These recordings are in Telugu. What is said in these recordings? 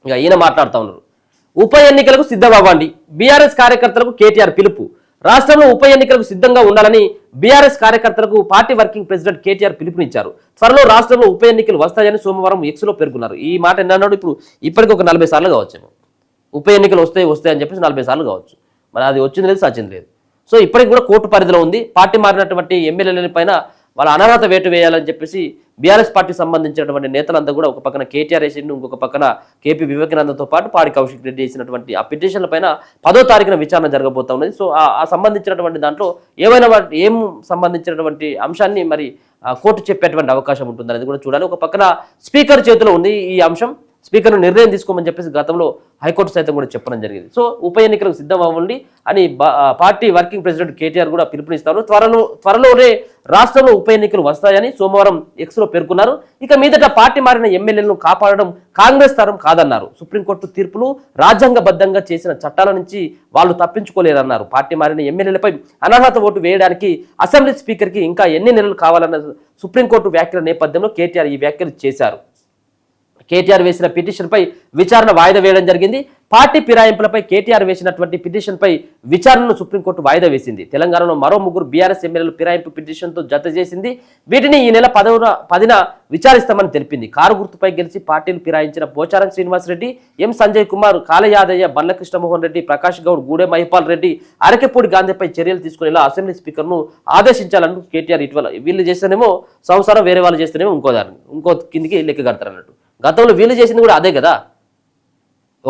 ఇక ఈయన మాట్లాడుతూ ఉన్నారు. ఉప ఎన్నికలకు సిద్ధమవ్వండి, బీఆర్ఎస్ కార్యకర్తలకు కేటీఆర్ పిలుపు. రాష్ట్రంలో ఉప ఎన్నికలకు సిద్ధంగా ఉండాలని బీఆర్ఎస్ కార్యకర్తలకు పార్టీ వర్కింగ్ ప్రెసిడెంట్ కేటీఆర్ పిలుపునిచ్చారు. త్వరలో రాష్ట్రంలో ఉప ఎన్నికలు వస్తాయని సోమవారం ఎక్స్లో పేర్కొన్నారు. ఈ మాట ఎన్నన్నాడు? ఇప్పుడు ఇప్పటికి ఒక 40 సార్లు కావచ్చేమో. ఉప ఎన్నికలు వస్తాయి అని చెప్పేసి 40 సార్లు కావచ్చు. మరి అది వచ్చింది లేదు, సచ్చింది లేదు. సో ఇప్పటికి కూడా కోర్టు పరిధిలో ఉంది. పార్టీ మారినటువంటి ఎమ్మెల్యేల పైన వాళ్ళ అనర్హత వేటు వేయాలని చెప్పేసి బీఆర్ఎస్ పార్టీకి సంబంధించినటువంటి నేతలంతా కూడా ఒక పక్కన కేటీఆర్ వేసిండు, ఇంకొక పక్కన కేపీ వివేకానందతో పాటు పాడి కౌశిక్ రెడ్డి వేసినటువంటి ఆ పిటిషన్ల పైన 10వ తారీఖున విచారణ జరగబోతా ఉన్నది. సో ఆ సంబంధించినటువంటి దాంట్లో ఏం సంబంధించినటువంటి అంశాన్ని మరి కోర్టు చెప్పేటువంటి అవకాశం ఉంటుంది అనేది కూడా చూడాలి. ఒక పక్కన స్పీకర్ చేతిలో ఉంది ఈ అంశం. స్పీకర్ను నిర్ణయం తీసుకోమని చెప్పేసి గతంలో హైకోర్టు సైతం కూడా చెప్పడం జరిగింది. సో ఉప ఎన్నికలకు సిద్ధం అవ్వండి అని పార్టీ వర్కింగ్ ప్రెసిడెంట్ కేటీఆర్ కూడా పిలుపునిస్తారు. త్వరలోనే రాష్ట్రంలో ఉప ఎన్నికలు వస్తాయని సోమవారం ఎక్స్లో పేర్కొన్నారు. ఇక మీదట పార్టీ మారిన ఎమ్మెల్యేలను కాపాడడం కాంగ్రెస్ తరం కాదన్నారు. సుప్రీంకోర్టు తీర్పులు రాజ్యాంగబద్ధంగా చేసిన చట్టాల నుంచి వాళ్ళు తప్పించుకోలేరన్నారు. పార్టీ మారిన ఎమ్మెల్యేలపై అనర్హత ఓటు వేయడానికి అసెంబ్లీ స్పీకర్కి ఇంకా ఎన్ని నెలలు కావాలన్న సుప్రీంకోర్టు వ్యాఖ్యల నేపథ్యంలో కేటీఆర్ ఈ వ్యాఖ్యలు చేశారు. కేటీఆర్ వేసిన పిటిషన్పై విచారణ వాయిదా వేయడం జరిగింది. పార్టీ ఫిరాయింపులపై కేటీఆర్ వేసినటువంటి పిటిషన్పై విచారణను సుప్రీంకోర్టు వాయిదా వేసింది. తెలంగాణలో మరో 3 బీఆర్ఎస్ ఎమ్మెల్యేలు ఫిరాయింపు పిటిషన్తో జత చేసింది. వీటిని ఈ నెల 10న విచారిస్తామని తెలిపింది. కారు గుర్తుపై గెలిచి పార్టీలు ఫిరాయించిన పోచారం శ్రీనివాసరెడ్డి, ఎం సంజయ్ కుమార్, కాళయాదయ్య, బండ్ల కృష్ణమోహన్ రెడ్డి, ప్రకాష్ గౌడ్, గూడె మహిపాల్ రెడ్డి, అరకెపూడి గాంధీపై చర్యలు తీసుకునేలా అసెంబ్లీ స్పీకర్ను ఆదేశించాలని కేటీఆర్ ఇటీవల వీళ్ళు చేస్తేనేమో సంవత్సరం, వేరే వాళ్ళు చేస్తేనేమో ఇంకో కిందికి లెక్క కడతారు అన్నట్టు. గతంలో వీళ్ళు చేసింది కూడా అదే కదా.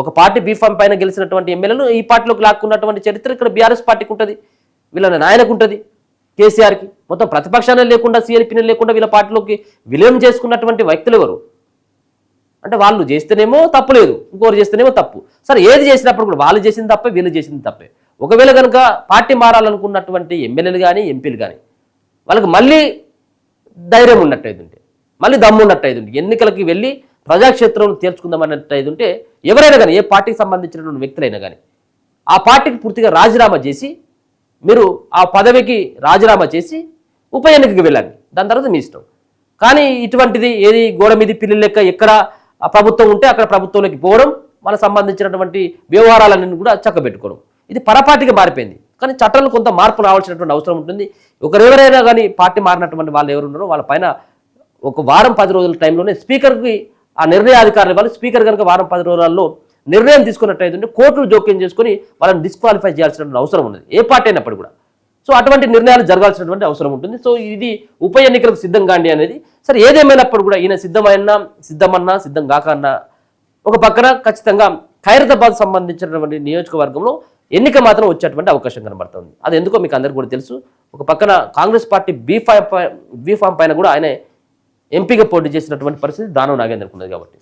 ఒక పార్టీ బీఫామ్ పైన గెలిచినటువంటి ఎమ్మెల్యేలు ఈ పార్టీలోకి లాక్కున్నటువంటి చరిత్ర ఇక్కడ బీఆర్ఎస్ పార్టీకి ఉంటుంది, వీళ్ళ నాయనకు ఉంటుంది, కేసీఆర్కి. మొత్తం ప్రతిపక్షాలు లేకుండా, సిఎల్పీని లేకుండా వీళ్ళ పార్టీలోకి విలీనం చేసుకున్నటువంటి వ్యక్తులు ఎవరు అంటే వాళ్ళు చేస్తేనేమో తప్పు లేదు, ఇంకోరు చేస్తేనేమో తప్పు. సరే ఏది చేసినప్పుడు కూడా వాళ్ళు చేసింది తప్పే, వీళ్ళు చేసింది తప్పే. ఒకవేళ కనుక పార్టీ మారాలనుకున్నటువంటి ఎమ్మెల్యేలు కానీ ఎంపీలు కానీ వాళ్ళకి మళ్ళీ ధైర్యం ఉన్నట్టయితుంటే, మళ్ళీ దమ్ము ఉన్నట్టయితుంటే, ఎన్నికలకి వెళ్ళి ప్రజాక్షేత్రంలో తేల్చుకుందామన్నట్టయితుంటే ఎవరైనా కానీ, ఏ పార్టీకి సంబంధించినటువంటి వ్యక్తులైనా కానీ ఆ పార్టీకి పూర్తిగా రాజీనామా చేసి, మీరు ఆ పదవికి రాజీనామా చేసి ఉప ఎన్నికకి వెళ్ళండి. దాని తర్వాత మీ ఇష్టం. కానీ ఇటువంటిది ఏది గోడ మీద పిల్లలు లెక్క ఎక్కడ ఆ ప్రభుత్వం ఉంటే అక్కడ ప్రభుత్వంలోకి పోవడం, మనకు సంబంధించినటువంటి వ్యవహారాలన్నీ కూడా చక్కబెట్టుకోవడం, ఇది పరపాటిగా మారిపోయింది. కానీ చట్టంలో కొంత మార్పు రావాల్సినటువంటి అవసరం ఉంటుంది. ఎవరైనా కానీ పార్టీ మారినటువంటి వాళ్ళు ఎవరున్నారో వాళ్ళ పైన ఒక వారం 10 రోజుల టైంలోనే స్పీకర్కి ఆ నిర్ణయాధికారులు వాళ్ళు, స్పీకర్ కనుక వారం 10 రోజుల్లో నిర్ణయం తీసుకున్నట్టయితే కోర్టులు జోక్యం చేసుకుని వాళ్ళని డిస్క్వాలిఫై చేయాల్సినటువంటి అవసరం ఉన్నది, ఏ పార్టీ అయినప్పుడు కూడా. సో అటువంటి నిర్ణయాలు జరగాల్సినటువంటి అవసరం ఉంటుంది. సో ఇది ఉప ఎన్నికలకు సిద్ధం కాండి అనేది. సరే ఏదేమైనప్పుడు కూడా ఈయన సిద్ధమన్నా సిద్ధం కాకన్నా ఒక పక్కన ఖచ్చితంగా ఖైరతాబాద్ సంబంధించినటువంటి నియోజకవర్గంలో ఎన్నిక మాత్రం వచ్చేటువంటి అవకాశం కనబడుతుంది. అది ఎందుకో మీకు అందరికీ కూడా తెలుసు. ఒక పక్కన కాంగ్రెస్ పార్టీ బీఫామ్ పైన కూడా ఆయన ఎంపీగా పోటీ చేసినటువంటి పరిస్థితి దానం నాగేంద్రకు ఉన్నది కాబట్టి.